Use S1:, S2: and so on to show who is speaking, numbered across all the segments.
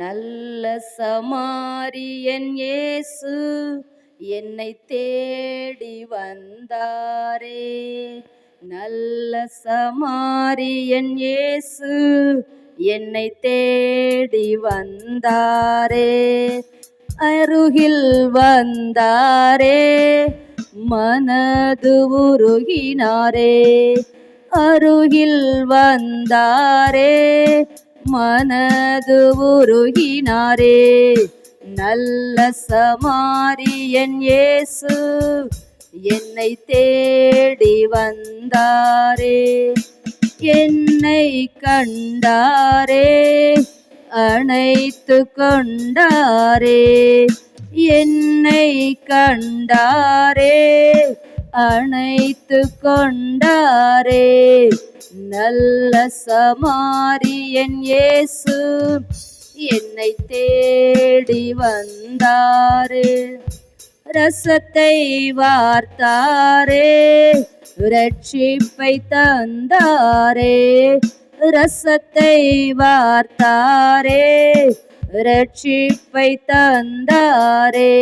S1: நல்ல சமாரியன் இயேசு என்னை தேடி வந்தாரே. நல்ல சமாரியன் இயேசு என்னை தேடி வந்தாரே. அருகில் வந்தாரே, மனது உருகினாரே. அருகில் வந்தாரே, மனது உருகினாரே. நல்ல சமாரியன் இயேசு என்னை தேடி வந்தாரே. என்னை கண்டாரே, அணைத்து கொண்டாரே. என்னை கண்டாரே, அணைத்து கொண்டாரே. நல்ல சமாரியன் இயேசு என்னை தேடி வந்தாரே. ரசத்தை வார்த்தாரே, ரட்சிப்பை தந்தாரே. ரசத்தை வார்த்தாரே, ரட்சிப்பை தந்தாரே.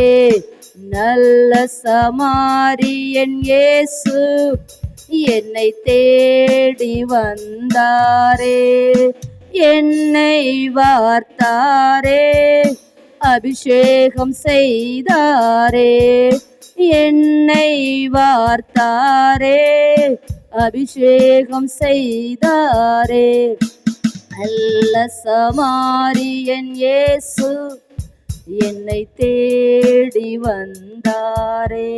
S1: நல்ல சமாரியன் இயேசு என்னை தேடி வந்தாரே. என்னை வார்த்தாரே, அபிஷேகம் செய்தாரே. என்னை வார்த்தாரே, அபிஷேகம் செய்தாரே. நல்ல சமாரியன் இயேசு என்னை தேடி வந்தாரே.